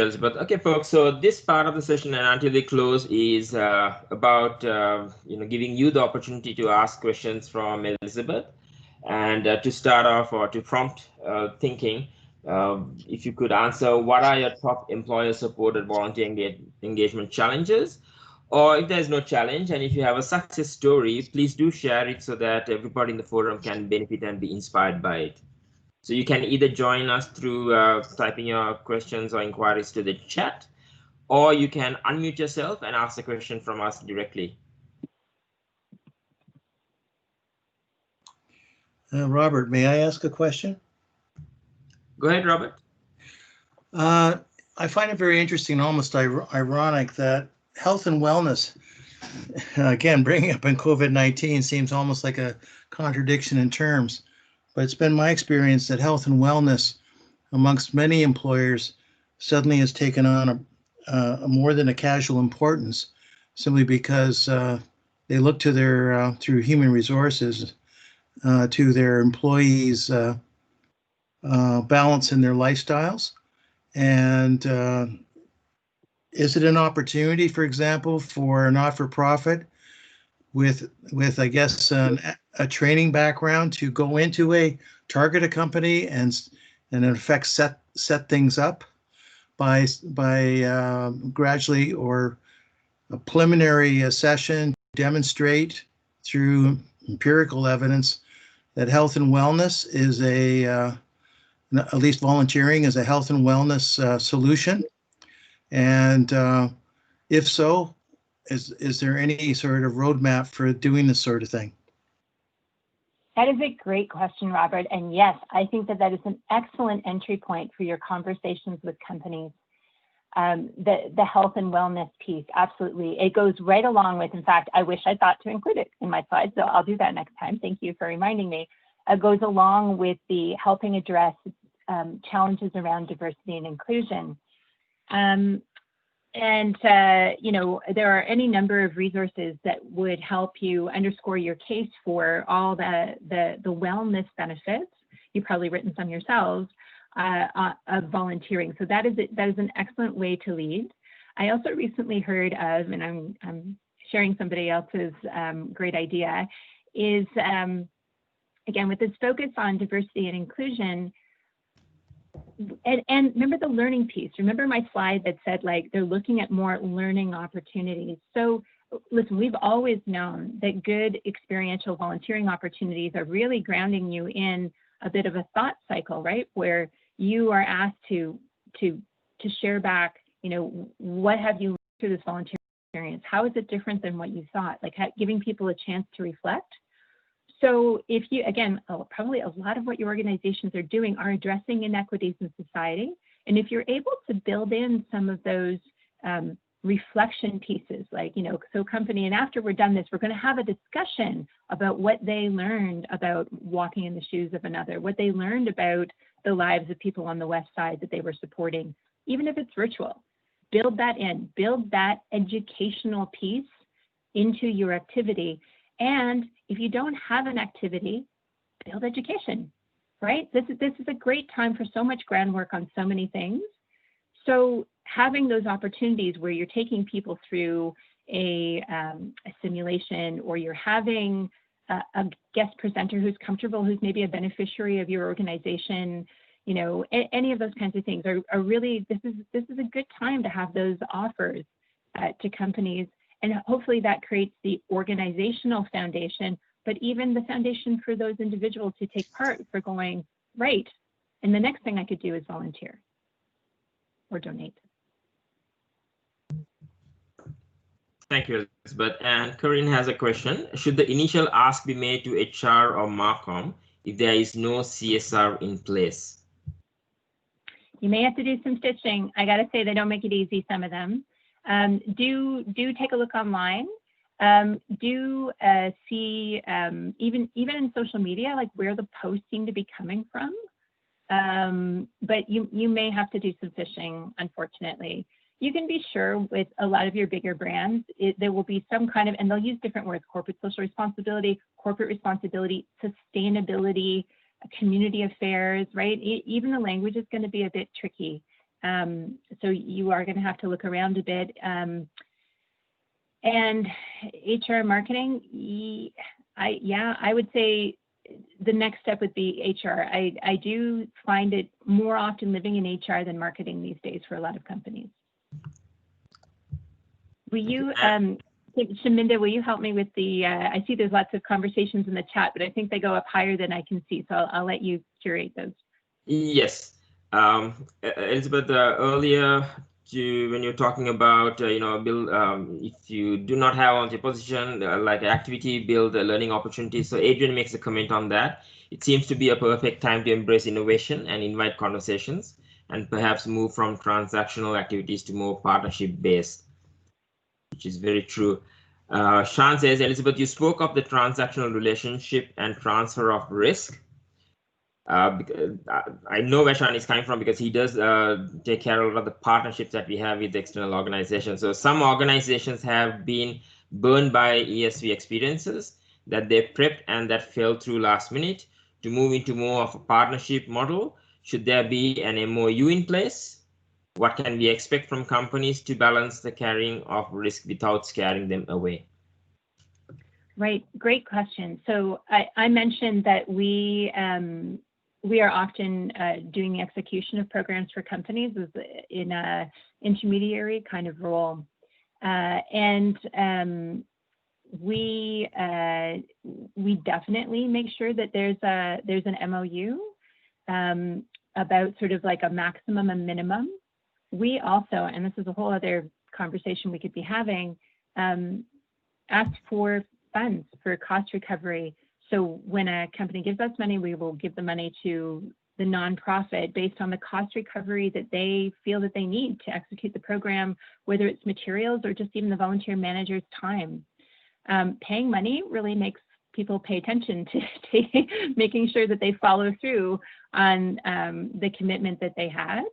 Elizabeth. Okay, folks. So this part of the session, and until we close, is about giving you the opportunity to ask questions from Elizabeth, and to start off or to prompt thinking. If you could answer, what are your top employer-supported volunteer engagement challenges? Or if there's no challenge, and if you have a success story, please do share it so that everybody in the forum can benefit and be inspired by it. So you can either join us through typing your questions or inquiries to the chat, or you can unmute yourself and ask the question from us directly. Robert, may I ask a question? Go ahead, Robert. I find it very interesting, almost ironic, that health and wellness, again, bringing up in COVID-19 seems almost like a contradiction in terms, but it's been my experience that health and wellness amongst many employers suddenly has taken on a more than a casual importance, simply because they look to their, through human resources, to their employees' balance in their lifestyles. And is it an opportunity, for example, for a not-for-profit with I guess a training background to go into a target company and in effect set things up by gradually or a preliminary session demonstrate through empirical evidence that health and wellness is at least volunteering is a health and wellness solution? And if so, is there any sort of roadmap for doing this sort of thing? That is a great question, Robert. And yes, I think that is an excellent entry point for your conversations with companies. The health and wellness piece, absolutely. It goes right along with, in fact, I wish I thought to include it in my slides, so I'll do that next time. Thank you for reminding me. It goes along with the helping address challenges around diversity and inclusion. There are any number of resources that would help you underscore your case for all the wellness benefits. You've probably written some yourselves of volunteering. So that is an excellent way to lead. I also recently heard of, and I'm sharing somebody else's great idea, is again with this focus on diversity and inclusion. And remember the learning piece. Remember my slide that said like they're looking at more learning opportunities. So listen, we've always known that good experiential volunteering opportunities are really grounding you in a bit of a thought cycle, right? Where you are asked to share back, what have you learned through this volunteering experience? How is it different than what you thought? Like giving people a chance to reflect. So if you, again, probably a lot of what your organizations are doing are addressing inequities in society. And if you're able to build in some of those reflection pieces, like, so company, and after we're done this, we're going to have a discussion about what they learned about walking in the shoes of another, what they learned about the lives of people on the West Side that they were supporting, even if it's virtual. Build that in, build that educational piece into your activity. And if you don't have an activity, build education, right? This is a great time for so much groundwork on so many things. So having those opportunities where you're taking people through a simulation, or you're having a guest presenter who's comfortable, who's maybe a beneficiary of your organization, any of those kinds of things are really, this is a good time to have those offers to companies. And hopefully that creates the organizational foundation, but even the foundation for those individuals to take part for going, right, and the next thing I could do is volunteer or donate. Thank you, Elizabeth. And Corinne has a question. Should the initial ask be made to HR or Marcom if there is no CSR in place? You may have to do some stitching. I got to say, they don't make it easy, some of them. Do take a look online. Do see even in social media, like where the posts seem to be coming from. But you may have to do some fishing, unfortunately. You can be sure with a lot of your bigger brands, there will be some kind of, and they'll use different words: corporate social responsibility, sustainability, community affairs, right? Even the language is going to be a bit tricky. So you are going to have to look around a bit. And HR marketing, I would say the next step would be HR. I do find it more often living in HR than marketing these days for a lot of companies. Will you, Shaminda, will you help me with the, I see there's lots of conversations in the chat, but I think they go up higher than I can see. So I'll let you curate those. Yes. Elizabeth, earlier when you're talking about, build, if you do not have on your position, like activity, build learning opportunities. So Adrian makes a comment on that. It seems to be a perfect time to embrace innovation and invite conversations, and perhaps move from transactional activities to more partnership-based, which is very true. Sean says, Elizabeth, you spoke of the transactional relationship and transfer of risk. Because I know where Sean is coming from, because he does take care of a lot of the partnerships that we have with external organizations. So some organizations have been burned by ESV experiences that they prepped and that fell through last minute. To move into more of a partnership model, should there be an MOU in place? What can we expect from companies to balance the carrying of risk without scaring them away? Right, great question. So I mentioned that we are often doing the execution of programs for companies in an intermediary kind of role. We definitely make sure that there's an MOU about sort of like a maximum and minimum. We also, and this is a whole other conversation we could be having, ask for funds for cost recovery. So when a company gives us money, we will give the money to the nonprofit based on the cost recovery that they feel that they need to execute the program, whether it's materials or just even the volunteer manager's time. Paying money really makes people pay attention to making sure that they follow through on the commitment that they had.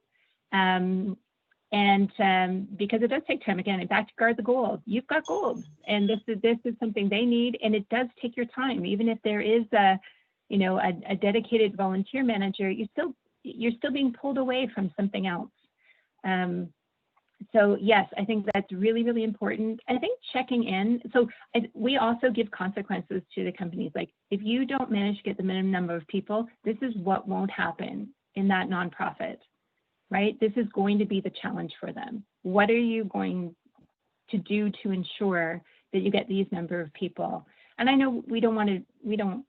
Because it does take time, again, in fact, guard the gold. You've got gold, and this is something they need, and it does take your time. Even if there is a dedicated volunteer manager, you're still being pulled away from something else. So yes, I think that's really, really important. I think checking in. So we also give consequences to the companies. Like, if you don't manage to get the minimum number of people, this is what won't happen in that nonprofit. Right? This is going to be the challenge for them. What are you going to do to ensure that you get these number of people? And I know we don't want to be too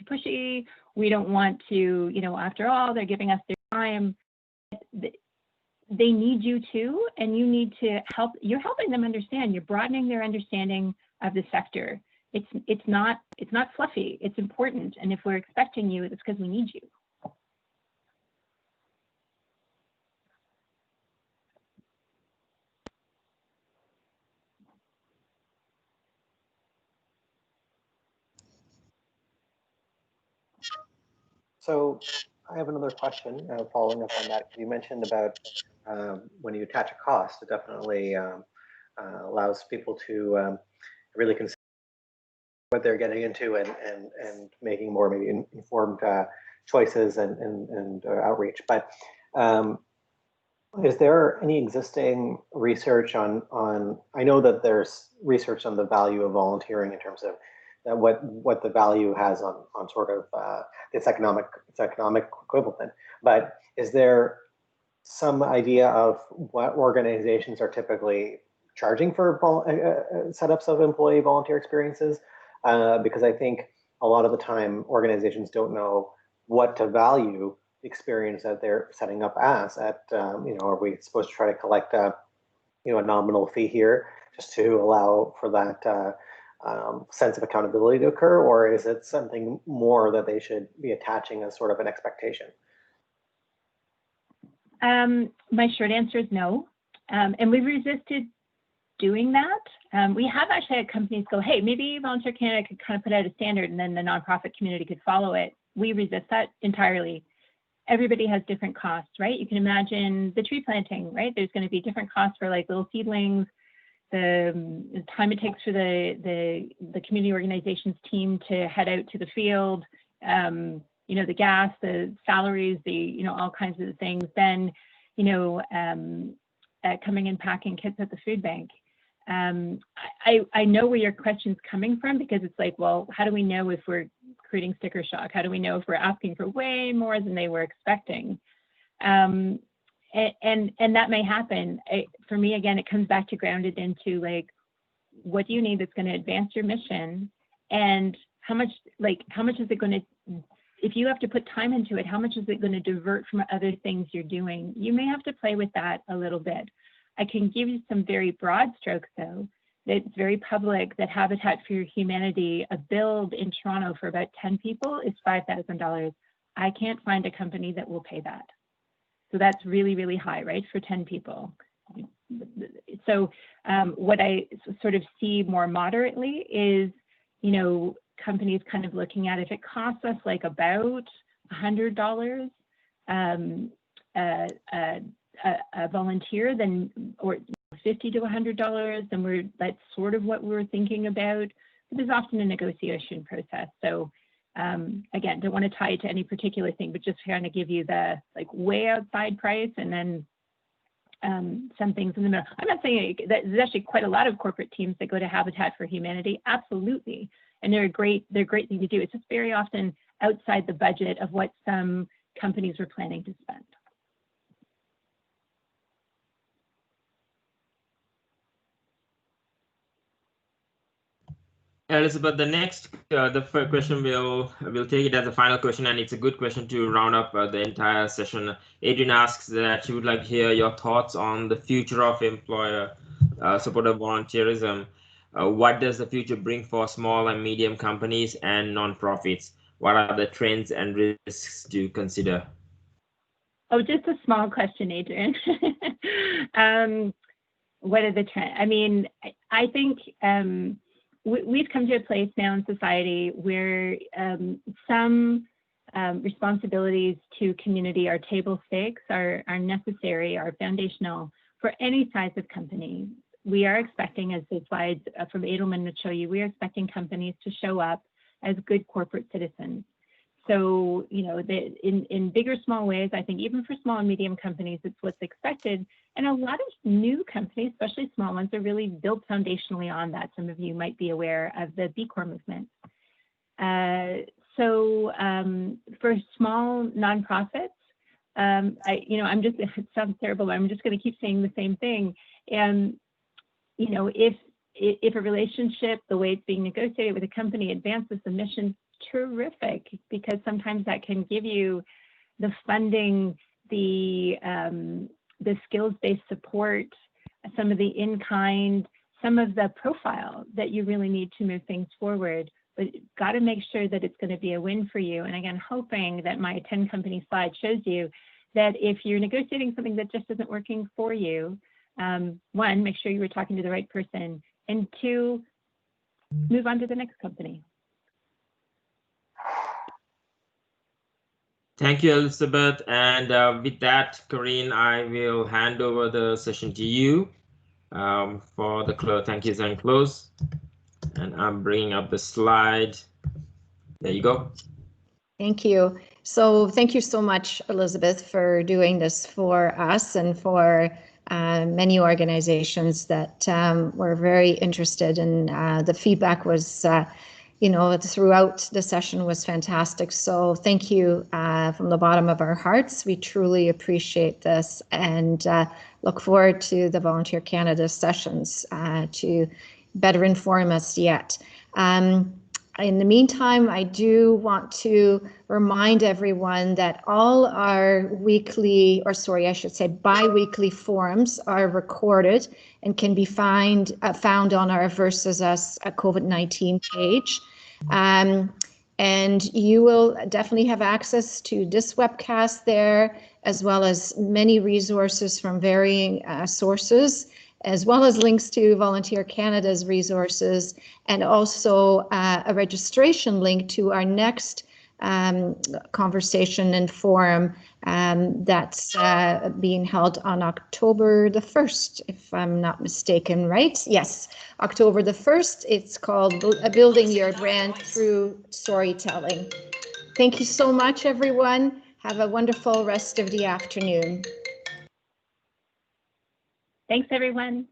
pushy. We don't want to, after all, they're giving us their time. They need you too, and you need to help. You're helping them understand. You're broadening their understanding of the sector. It's not fluffy. It's important. And if we're expecting you, it's because we need you. So I have another question following up on that. You mentioned about when you attach a cost, it definitely allows people to really consider what they're getting into and making more maybe informed choices and outreach. But is there any existing research on, I know that there's research on the value of volunteering in terms of what the value has on sort of its economic equivalent, but is there some idea of what organizations are typically charging for setups of employee volunteer experiences? Because I think a lot of the time organizations don't know what to value the experience that they're setting up as. Are we supposed to try to collect a nominal fee here just to allow for that sense of accountability to occur, or is it something more that they should be attaching as sort of an expectation? My short answer is no, and we resisted doing that. We have actually had companies go, hey, maybe Volunteer Canada could kind of put out a standard and then the nonprofit community could follow it. We resist that entirely. Everybody has different costs, right? You can imagine the tree planting, right? There's going to be different costs for like little seedlings, the time it takes for the community organizations team to head out to the field. you know, the gas, the salaries, the, you know, all kinds of things, then, you know, coming and packing kits at the food bank. I know where your question's coming from, because it's like, well, how do we know if we're creating sticker shock? How do we know if we're asking for way more than they were expecting? And that may happen. For me, again, it comes back to grounded into like, what do you need that's going to advance your mission, and how much is it going to, if you have to put time into it, how much is it going to divert from other things you're doing? You may have to play with that a little bit. I can give you some very broad strokes, though. It's very public that Habitat for Humanity, a build in Toronto for about 10 people is $5,000. I can't find a company that will pay that. So that's really, really high, right, for 10 people. So what I sort of see more moderately is, you know, companies kind of looking at, if it costs us like about $100 a volunteer, then, or $50 to $100, then that's sort of what we're thinking about. But there's often a negotiation process. So again, don't want to tie it to any particular thing, but just kind of give you the like way outside price, and then some things in the middle. I'm not saying that there's actually quite a lot of corporate teams that go to Habitat for Humanity, absolutely, and they're a great thing to do. It's just very often outside the budget of what some companies were planning to spend. Elizabeth, the next, the first question, we'll take it as a final question, and it's a good question to round up the entire session. Adrian asks that she would like to hear your thoughts on the future of employer-supported volunteerism. What does the future bring for small and medium companies and nonprofits? What are the trends and risks to consider? Oh, just a small question, Adrian. What are the trends? I mean, I think we've come to a place now in society where some responsibilities to community are table stakes, are necessary, are foundational for any size of company. We are expecting, as the slides from Edelman would show you, we are expecting companies to show up as good corporate citizens. So, you know, in big or small ways, I think even for small and medium companies, it's what's expected. And a lot of new companies, especially small ones, are really built foundationally on that. Some of you might be aware of the B Corp movement. For small nonprofits, it sounds terrible, but I'm just going to keep saying the same thing. And, you know, if a relationship, the way it's being negotiated with a company, advances the mission, terrific, because sometimes that can give you the funding, the skills-based support, some of the in-kind, some of the profile that you really need to move things forward. But you've got to make sure that it's going to be a win for you. And again, hoping that my 10 company slide shows you that if you're negotiating something that just isn't working for you, one, make sure you were talking to the right person, and two, move on to the next company. Thank you, Elizabeth. And with that, Corinne, I will hand over the session to you for the close. Thank you and close. And I'm bringing up the slide. There you go. Thank you. So thank you so much, Elizabeth, for doing this for us and for many organizations that were very interested. And the feedback was throughout the session was fantastic. So thank you from the bottom of our hearts. We truly appreciate this and look forward to the Volunteer Canada sessions to better inform us yet. In the meantime, I do want to remind everyone that all our bi-weekly forums are recorded and can be found on our Versus Us COVID-19 page. And you will definitely have access to this webcast there, as well as many resources from varying sources, as well as links to Volunteer Canada's resources, and also a registration link to our next conversation and forum that's being held on October the 1st, if I'm not mistaken, right? Yes, October the 1st. It's called Building Your Brand Through Storytelling. Thank you so much, everyone. Have a wonderful rest of the afternoon. Thanks, everyone.